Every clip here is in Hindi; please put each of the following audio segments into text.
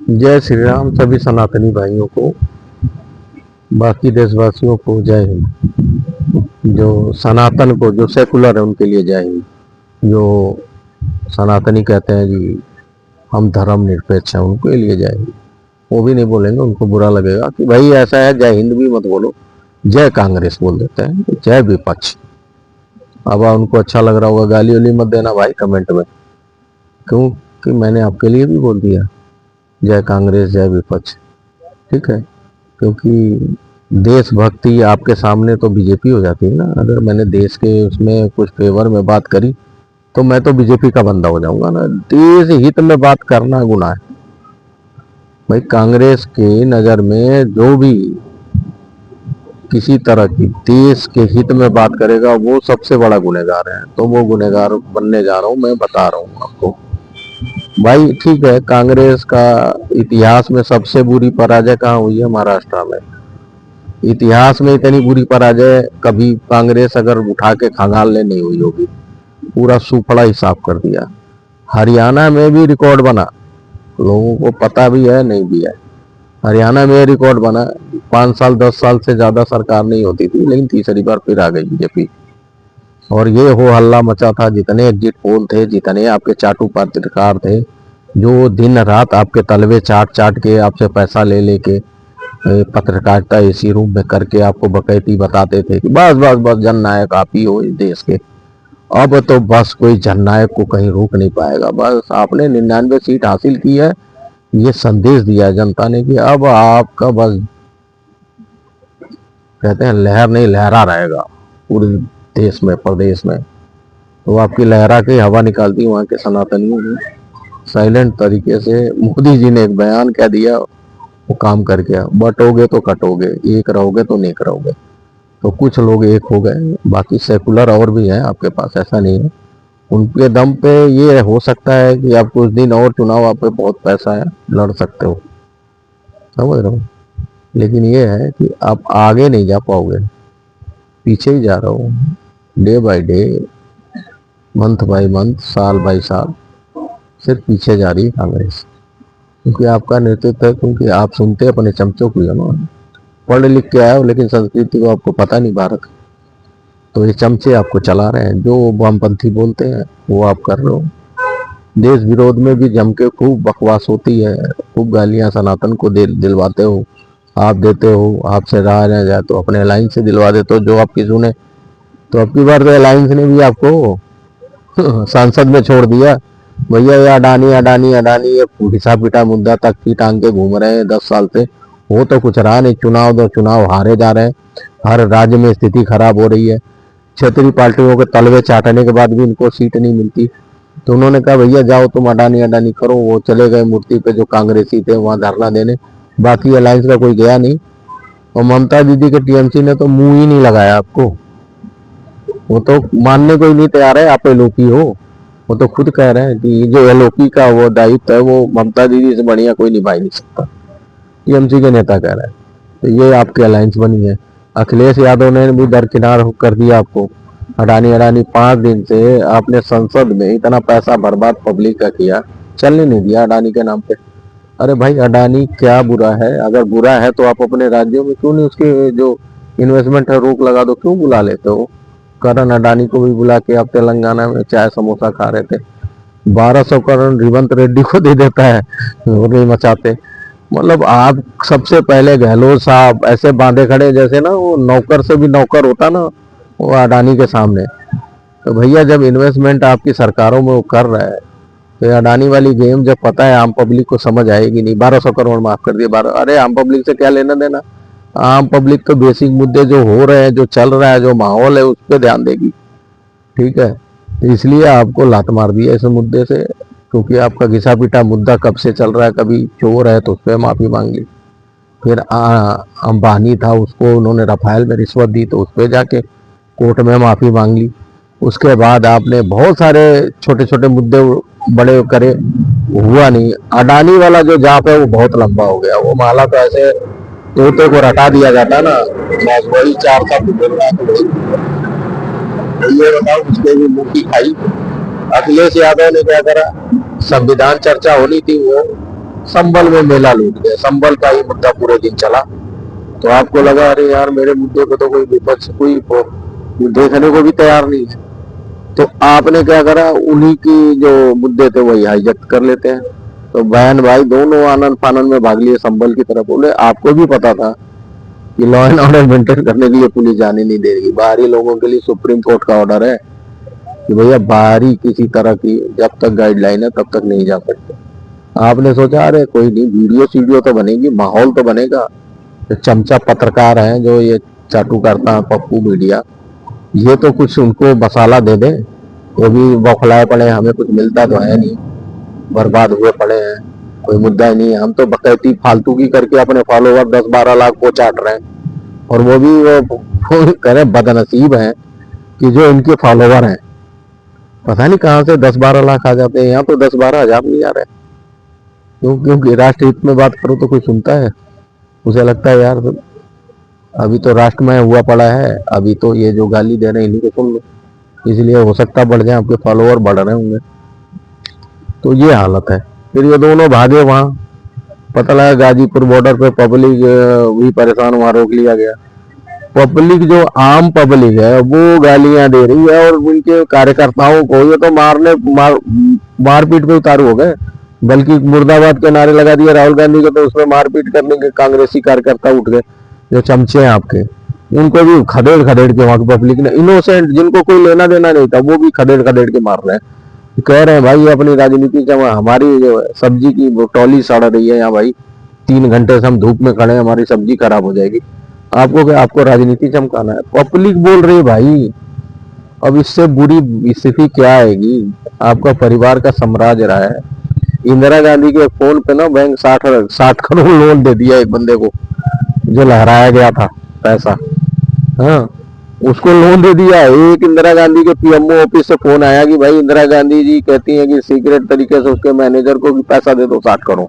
जय श्री राम सभी सनातनी भाइयों को, बाकी देशवासियों को जय हिंद। जो सनातन को, जो सेकुलर है उनके लिए जय हिंद। जो सनातनी कहते हैं जी हम धर्म निरपेक्ष हैं, उनके लिए जय हिंद। वो भी नहीं बोलेंगे, उनको बुरा लगेगा कि भाई ऐसा है, जय हिंद भी मत बोलो, जय कांग्रेस बोल देते हैं, जय विपक्ष। अब उनको अच्छा लग रहा होगा, गाली वाली मत देना भाई कमेंट में, क्यों कि मैंने आपके लिए भी बोल दिया जय कांग्रेस जय विपक्ष। ठीक है, क्योंकि देशभक्ति आपके सामने तो बीजेपी हो जाती है ना। अगर मैंने देश के उसमें कुछ फेवर में बात करी तो मैं तो बीजेपी का बंदा हो जाऊंगा ना। देश हित में बात करना गुनाह है भाई। कांग्रेस के नज़र में जो भी किसी तरह की देश के हित में बात करेगा वो सबसे बड़ा गुनहगार है। तो वो गुनहगार बनने जा रहा हूँ, मैं बता रहा हूँ आपको भाई। ठीक है, कांग्रेस का इतिहास में सबसे बुरी पराजय कहाँ हुई है? महाराष्ट्र में। इतिहास में इतनी बुरी पराजय कभी कांग्रेस अगर उठा के खंगाल ले नहीं हुई होगी। पूरा सूफड़ा ही साफ कर दिया। हरियाणा में भी रिकॉर्ड बना, लोगों को पता भी है नहीं भी है, हरियाणा में रिकॉर्ड बना। 5 साल 10 साल से ज्यादा सरकार नहीं होती थी, लेकिन तीसरी बार फिर आ गई बीजेपी। और ये हो हल्ला मचा था, जितने एग्जिट पोल थे, जितने आपके चाटू पत्रकार थे जो दिन रात आपके तलवे चाट चाट के आपसे पैसा ले लेके पत्रकारिता एसी रूम में करके आपको बकैती बताते थे कि बस बस बस जननायक आप ही हो इस देश के। अब तो बस कोई जननायक को कहीं रोक नहीं पाएगा। बस आपने 99 सीट हासिल की है, ये संदेश दिया है जनता ने कि अब आपका बस कहते हैं लहर नहीं लहरा रहेगा पूरे देश में प्रदेश में। तो आपकी लहरा की हवा निकालती वहाँ के सनातनियों ने साइलेंट तरीके से। मोदी जी ने एक बयान कह दिया, वो काम कर गया। बटोगे तो कटोगे, एक रहोगे तो नेक रहोगे। तो कुछ लोग एक हो गए, बाकी सेकुलर और भी हैं आपके पास, ऐसा नहीं है। उनके दम पे ये हो सकता है कि आप कुछ दिन और चुनाव, आप पे बहुत पैसा है, लड़ सकते हो, समझ रहे हो। लेकिन ये है कि आप आगे नहीं जा पाओगे, पीछे ही जा रहे हो। Day by day, month by month, साल बाय साल सिर्फ पीछे जा रही है कांग्रेस। क्योंकि आपका नेतृत्व है, क्योंकि आप सुनते अपने चमचों की है ना। पढ़ लिख के आए हो लेकिन संस्कृति को आपको पता नहीं भारत। तो ये चमचे आपको चला रहे हैं, जो वामपंथी बोलते हैं वो आप कर रहे हो। देश विरोध में भी जम के खूब बकवास होती है, खूब गालियां सनातन को दिलवाते हो, आप देते हो। आपसे रहा ना जाए तो अपने अलायंस से दिलवा देते हो जो आपकी सुने। तो अब की बार तो अलायंस ने भी आपको सांसद में छोड़ दिया। भैया ये अडानी अडानी अडानी, ये घिसा पिटा मुद्दा तक की टांग के घूम रहे हैं 10 साल से। वो तो कुछ रहा नहीं, चुनाव दो चुनाव हारे जा रहे हैं, हर राज्य में स्थिति खराब हो रही है। क्षेत्रीय पार्टियों के तलवे चाटने के बाद भी इनको सीट नहीं मिलती। तो उन्होंने कहा भैया जाओ तुम अडानी अडानी करो। वो चले गए मूर्ति पे, जो कांग्रेसी थे वहां धरना देने। बाकी अलायंस का कोई गया नहीं। और ममता दीदी के टीएमसी ने तो मुंह ही नहीं लगाया आपको। वो तो मानने को ही नहीं तैयार है आप एलोपी हो। वो तो खुद कह रहे हैं कि जो एलोपी का वो दायित्व है वो ममता दीदी से बढ़िया कोई निभा ही नहीं सकता। टीएमसी के नेता कह रहे हैं। तो ये आपकी अलायंस बनी है। अखिलेश यादव ने भी दरकिनार कर दिया आपको। अडानी अडानी 5 दिन से आपने संसद में इतना पैसा बर्बाद पब्लिक का किया, चलने नहीं दिया अडानी के नाम पे। अरे भाई अडानी क्या बुरा है? अगर बुरा है तो आप अपने राज्यों में क्यों नहीं उसके जो इन्वेस्टमेंट है रोक लगा दो, क्यों बुला लेते हो? करण अडानी को भी बुला के आप तेलंगाना में चाय समोसा खा रहे थे। 1200 करोड़ रिवंत रेड्डी को दे देता है, वो नहीं मचाते। मतलब आप सबसे पहले गहलोत साहब ऐसे बांधे खड़े जैसे ना वो नौकर से भी नौकर होता ना वो अडानी के सामने। तो भैया जब इन्वेस्टमेंट आपकी सरकारों में वो कर रहा है तो अडानी वाली गेम जब पता है आम पब्लिक को समझ आएगी नहीं। 1200 करोड़ माफ कर दिए 12, अरे आम पब्लिक से क्या लेना देना? आम पब्लिक तो बेसिक मुद्दे जो हो रहे हैं, जो चल रहा है, जो माहौल है उस पर ध्यान देगी। ठीक है, तो इसलिए आपको लात मार दिया इस मुद्दे से, क्योंकि आपका घिसा पिटा मुद्दा कब से चल रहा है। कभी चोर है तो उस पर माफी मांग ली, फिर अंबानी था उसको उन्होंने रफाल में रिश्वत दी तो उस पर जाके कोर्ट में माफी मांग ली। उसके बाद आपने बहुत सारे छोटे छोटे मुद्दे बड़े करे, हुआ नहीं। अडानी वाला जो जाप है वो बहुत लंबा हो गया। वो माला तो ऐसे तोते को रटा दिया जाता ना, बस वही 4 साल ये बताओ उसके भी मुंह की खाई। अखिलेश यादव ने क्या करा? संविधान चर्चा होनी थी, वो संबल में मेला लूट गया, संबल का ही मुद्दा पूरे दिन चला। तो आपको लगा अरे यार मेरे मुद्दे को तो कोई विपक्ष कोई देखने को भी तैयार नहीं है। तो आपने क्या करा, उन्हीं की जो मुद्दे थे वही हाईजैक कर लेते हैं। तो बहन भाई दोनों आनंद फानंद में भाग लिए संबल की तरफ। बोले आपको भी पता था कि लॉ एंड ऑर्डर मेंटेन करने के लिए पुलिस जाने नहीं देगी, बाहरी लोगों के लिए सुप्रीम कोर्ट का ऑर्डर है कि भैया बाहरी किसी तरह की जब तक गाइडलाइन है तब तक नहीं जा सकते। आपने सोचा अरे कोई नहीं, वीडियो सीडियो तो बनेगी, माहौल तो बनेगा। जो चमचा पत्रकार हैं, जो ये चाटू करता है पप्पू मीडिया, ये तो कुछ उनको मसाला दे दे, वो भी बौखलाए पड़े, हमें कुछ मिलता तो है नहीं, बर्बाद हुए पड़े हैं, कोई मुद्दा ही नहीं है। हम तो बकैती फालतू की करके अपने फॉलोवर 10-12 लाख को चाट रहे हैं, और वो भी वो कह रहे बदनसीब हैं कि जो इनके फॉलोवर हैं पता नहीं कहां से 10-12 लाख आ जाते हैं। यहाँ तो 10-12 हजार नहीं आ रहे। क्योंकि राष्ट्र हित में बात करो तो कोई सुनता है, उसे लगता है यार अभी तो राष्ट्रमय हुआ पड़ा है, अभी तो ये जो गाली दे रहे हैं इन्हीं को सुन लो, इसलिए हो सकता बढ़ जाए, आपके फॉलोअर बढ़ रहे होंगे। तो ये हालत है। फिर ये दोनों भागे वहां, पता लगा गाजीपुर बॉर्डर पे पब्लिक भी परेशान, वहां रोक लिया गया। पब्लिक जो आम पब्लिक है वो गालियां दे रही है, और उनके कार्यकर्ताओं को ये तो मारपीट पे उतारू हो गए। बल्कि मुर्दाबाद के नारे लगा दिए राहुल गांधी को, तो उसमें मारपीट करने के कांग्रेसी कार्यकर्ता उठ गए, जो चमचे हैं आपके, उनको भी खदेड़ खदेड़ के वहां की पब्लिक ने, इनोसेंट जिनको कोई लेना देना नहीं था वो भी खदेड़ खदेड़ के मार रहे हैं। कह रहे हैं भाई अपनी राजनीति जमा, हमारी जो सब्जी की वो टॉली सड़ रही है यहाँ भाई, 3 घंटे से हम धूप में खड़े हैं, हमारी सब्जी खराब हो जाएगी। आपको क्या, आपको राजनीति चमकाना है? पब्लिक बोल रही है भाई। अब इससे बुरी स्थिति क्या आएगी? आपका परिवार का साम्राज्य रहा है। इंदिरा गांधी के फोन पे ना बैंक 60 करोड़ लोन दे दिया एक बंदे को, जो लहराया गया था पैसा, हाँ उसको लोन दे दिया। एक इंदिरा गांधी के पीएमओ ऑफिस से फोन आया कि भाई इंदिरा गांधी जी कहती हैं कि सीक्रेट तरीके से उसके मैनेजर को भी पैसा दे दो 60 करोड़,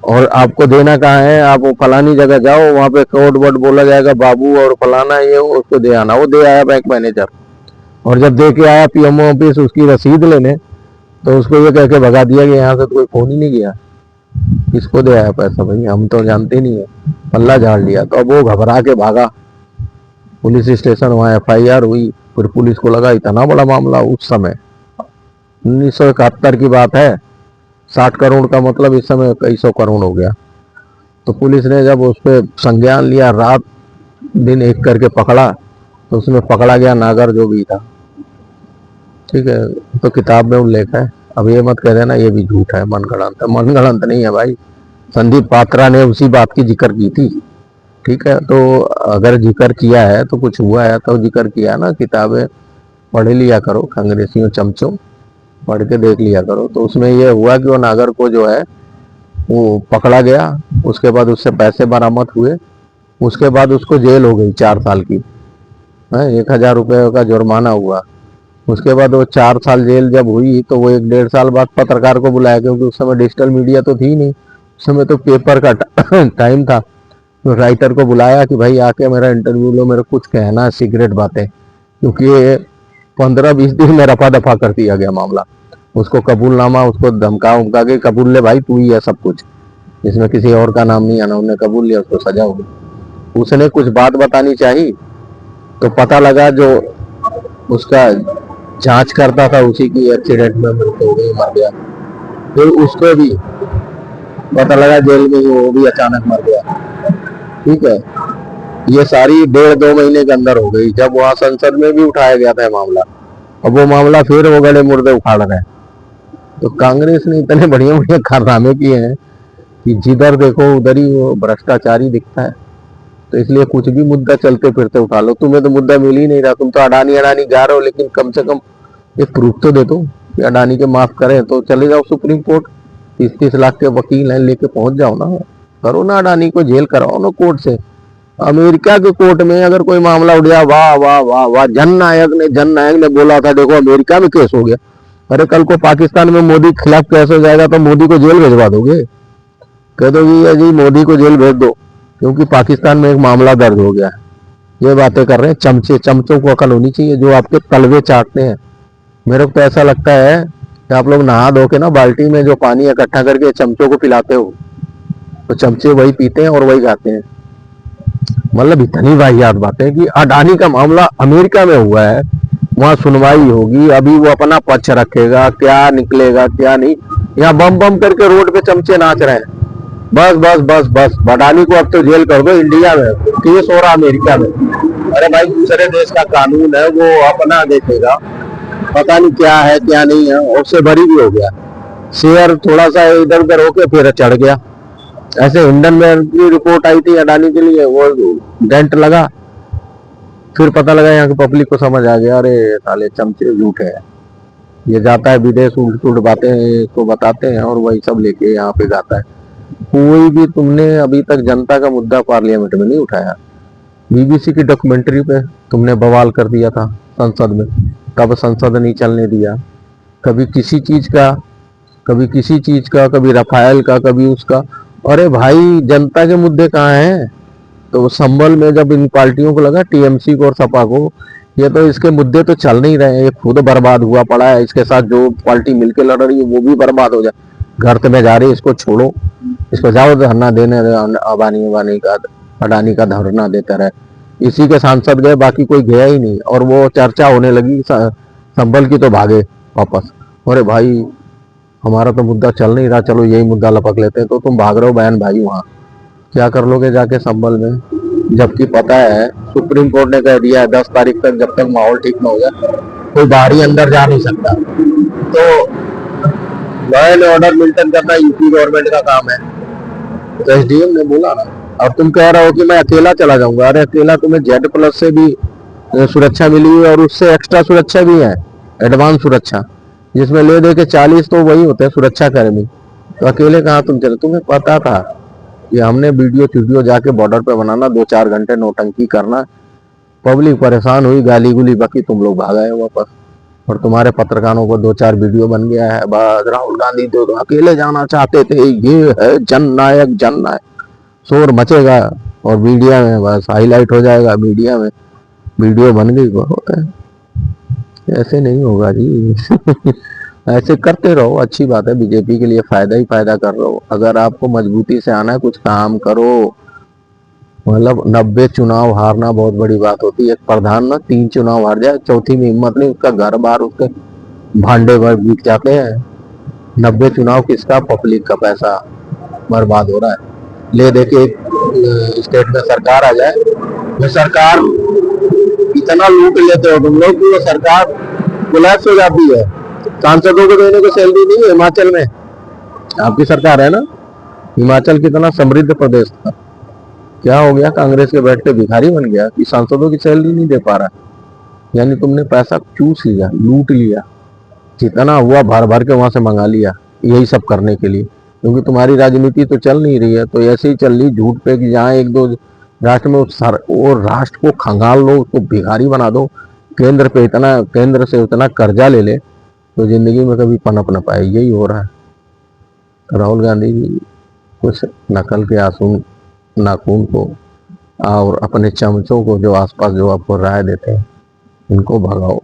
और आपको देना कहाँ है, आप फलानी जगह जाओ, वहां पे कोड वर्ड बोला जाएगा बाबू और फलाना, ये उसको दे आना। वो दे आया बैंक मैनेजर, और जब दे के आया पीएमओ ऑफिस उसकी रसीद लेने, तो उसको ये कह के भगा दिया कि यहाँ से तो कोई फोन ही नहीं गया, किसको दे आया पैसा भाई, हम तो जानते नहीं है, पल्ला झाड़ लिया। तो अब वो घबरा के भागा पुलिस स्टेशन, वहां एफआईआर हुई। फिर पुलिस को लगा इतना बड़ा मामला, उस समय 1971 की बात है, 60 करोड़ का मतलब इस समय कई 100 करोड़ हो गया। तो पुलिस ने जब उस पर संज्ञान लिया, रात दिन एक करके पकड़ा, तो उसमें पकड़ा गया नागर जो भी था, ठीक है। तो किताब में उल्लेख है। अब ये मत कह देना ये भी झूठ है, मनगढ़ंत है। मनगढ़ंत नहीं है भाई, संदीप पात्रा ने उसी बात की जिक्र की थी, ठीक है। तो अगर जिक्र किया है तो कुछ हुआ है, तो जिक्र किया ना, किताबें पढ़ लिया करो, कांग्रेसियों चमचों पढ़ के देख लिया करो। तो उसमें यह हुआ कि वो नागर को जो है वो पकड़ा गया, उसके बाद उससे पैसे बरामद हुए, उसके बाद उसको जेल हो गई 4 साल की, 1000 रुपये का जुर्माना हुआ। उसके बाद वो 4 साल जेल जब हुई, तो वो 1-1.5 साल बाद पत्रकार को बुलाया, क्योंकि उस समय डिजिटल मीडिया तो थी नहीं, उस समय तो पेपर का टाइम था। तो राइटर को बुलाया कि भाई आके मेरा इंटरव्यू लो, मेरे कुछ कहना है सीक्रेट बातें, क्योंकि 15-20 दिन में रफा दफा कर दिया गया मामला। उसको कबूलनामा, उसको धमका उमका के कबूल ले भाई तू ही है सब कुछ, इसमें किसी और का नाम नहीं आना। उन्होंने कबूल लिया, उसको सजा हो गई। उसने कुछ बात बतानी चाहिए, तो पता लगा जो उसका जांच करता था उसी की एक्सीडेंट में मृत्यु हो गई, मर गया। फिर उसको भी पता लगा जेल में ही, वो भी अचानक मर गया, ठीक है। ये सारी 1.5-2 महीने के अंदर हो गई, जब वहां संसद में भी उठाया गया था मामला। अब वो मामला फिर वो गड़े मुर्दे उखाड़ रहे हैं। तो कांग्रेस ने इतने बढ़िया बढ़िया कारनामे किए हैं कि जिधर देखो उधर ही वो भ्रष्टाचारी दिखता है। तो इसलिए कुछ भी मुद्दा चलते फिरते उठा लो। तुम्हें तो मुद्दा मिल ही नहीं रहा, तुम तो अडानी गा रहे हो, लेकिन कम से कम एक प्रूफ तो दे दो कि अडानी के माफ करें। तो चले जाओ सुप्रीम कोर्ट, 30-30 लाख के वकील हैं, लेके पहुंच जाओ ना, करो ना अडानी को जेल कराओ ना कोर्ट से। अमेरिका के कोर्ट में अगर कोई मामला उठ गया, वाह वाह वाह वाह, जननायक ने बोला था देखो अमेरिका में केस हो गया। अरे कल को पाकिस्तान में मोदी के खिलाफ केस हो जाएगा तो मोदी को जेल भेजवा दोगे? कह दो जी मोदी को जेल भेज दो क्योंकि पाकिस्तान में एक मामला दर्ज हो गया है। ये बातें कर रहे हैं चमचों को अकल होनी चाहिए जो आपके तलवे चाटते हैं। मेरे को तो ऐसा लगता है कि आप लोग नहा धो के ना बाल्टी में जो पानी इकट्ठा करके चमचों को पिलाते हो, तो चमचे वही पीते हैं और वही खाते हैं। मतलब इतनी वाहियात बातें कि अडानी का मामला अमेरिका में हुआ है, वहां सुनवाई होगी, अभी वो अपना पक्ष रखेगा, क्या निकलेगा क्या नहीं। यहाँ बम बम करके रोड पे चमचे नाच रहे हैं। बस बस बस बस अडानी को अब तो जेल कर दो। इंडिया में केस हो रहा अमेरिका में। अरे भाई, दूसरे देश का कानून है, वो अपना देखेगा, पता नहीं क्या है क्या नहीं है। और उससे बरी भी हो गया, शेयर थोड़ा सा इधर उधर होके फिर चढ़ गया। ऐसे हिंडनबर्ग की रिपोर्ट आई थी अडानी के लिए, वो डेंट लगा, फिर पता लगा यहाँ की पब्लिक को समझ आ गया, अरे साले चमचे झूठे हैं। ये जाता है विदेश, उल्ट उल्ट बातें इसको बताते हैं और वही सब लेके यहाँ पे जाता है। कोई भी तुमने अभी तक जनता का मुद्दा पार्लियामेंट में नहीं उठाया। बीबीसी की डॉक्यूमेंट्री पे तुमने बवाल कर दिया था संसद में, तब संसद नहीं चलने दिया। कभी किसी चीज का, कभी किसी चीज का, कभी रफाल का, कभी उसका। अरे भाई, जनता के मुद्दे कहाँ हैं? तो संभल में जब इन पार्टियों को लगा, टीएमसी को और सपा को, ये तो इसके मुद्दे तो चल नहीं रहे हैं, ये खुद बर्बाद हुआ पड़ा है, इसके साथ जो पार्टी मिलकर लड़ रही है वो भी बर्बाद हो जाए, घर में जा रही है, इसको छोड़ो, इसको जाओ धरना देने, अडानी का धरना देते रहे। इसी के सांसद गए, बाकी कोई गया ही नहीं। और वो चर्चा होने लगी संभल की, तो भागे वापस। अरे भाई, हमारा तो मुद्दा चल नहीं रहा, चलो यही मुद्दा लपक लेते हैं। तो तुम भाग रहे हो बहन भाई, वहां क्या कर लोगे जाके संभल में? जबकि पता है सुप्रीम कोर्ट ने कह दिया है 10 तारीख तक, जब तक माहौल ठीक ना हो जाए कोई बाहरी अंदर जा नहीं सकता। तो लॉ एंड ऑर्डर मेंटेन करना यूपी गवर्नमेंट का काम है। तो एसडीएम ने बोला ना। अब तुम कह रहे हो कि मैं अकेला चला जाऊंगा। अरे अकेला तुम्हें Z+ से भी सुरक्षा मिली है, और उससे एक्स्ट्रा सुरक्षा भी है, एडवांस सुरक्षा, जिसमें ले दे के 40 तो वही होते हैं सुरक्षा कर्मी। तो अकेले कहाँ तुम चले? तुम्हें पता था कि हमने वीडियो जाके बॉर्डर पे बनाना, 2-4 घंटे नौटंकी करना, पब्लिक परेशान हुई, गाली गुली बकी, तुम लोग भाग आए वापस। और तुम्हारे पत्रकारों को 2-4 वीडियो बन गया है, बस राहुल गांधी तो अकेले जाना चाहते थे, ये है जननायक जननायक, शोर मचेगा और मीडिया में बस हाईलाइट हो जाएगा, मीडिया में वीडियो बन गई, बहुत है। ऐसे नहीं होगा जी। ऐसे करते रहो, अच्छी बात है, बीजेपी के लिए फायदा ही फायदा कर रहे हो। अगर आपको मजबूती से आना है, कुछ काम करो। मतलब 90 चुनाव हारना बहुत बड़ी बात होती है। एक प्रधान ना 3 चुनाव हार जाए, चौथी में हिम्मत नहीं, उसका घर बार, उसके भांडे भर बिक जाते हैं। 90 चुनाव किसका? पब्लिक का पैसा बर्बाद हो रहा है। ले दे के स्टेट में सरकार आ जाए, वो सरकार इतना लूट लेते हो तुम लोग कि वो सरकार कोलैप्स हो जाती है। सांसदों को देने को सैलरी नहीं है हिमाचल में, आपकी सरकार है ना। हिमाचल कितना समृद्ध प्रदेश था, क्या हो गया? कांग्रेस के बैठ के भिखारी बन गया कि सांसदों की सैलरी नहीं दे पा रहा। यानी तुमने पैसा चूस लिया, लूट लिया, जितना हुआ भर भर के वहां से मंगा लिया, यही सब करने के लिए। क्योंकि तुम्हारी राजनीति तो चल नहीं रही है, तो ऐसे ही चल रही झूठ पे कि जहाँ 1-2 राष्ट्र में वो राष्ट्र को खंगाल लो, उसको भिखारी बना दो, केंद्र से उतना कर्जा ले ले, तो जिंदगी में कभी पनप न पाए। यही हो रहा है। राहुल गांधी जी कुछ नकल के आंसू नाखून को और अपने चमचों को जो आसपास जो आपको राय देते हैं, इनको भगाओ,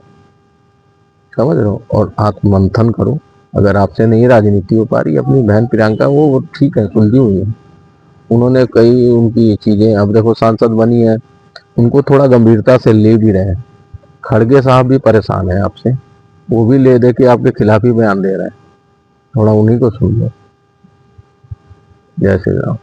समझ रहे हो, और आत्ममंथन करो। अगर आपसे नहीं राजनीति हो पा रही, अपनी बहन प्रियंका वो ठीक है, सुलझी हुई है, उन्होंने कई उनकी चीजें, अब देखो सांसद बनी है, उनको थोड़ा गंभीरता से ले भी रहे हैं। खड़गे साहब भी परेशान है आपसे, वो भी ले दे के आपके खिलाफ ही बयान दे रहे हैं, थोड़ा उन्हीं को सुन लो। जय श्री राम।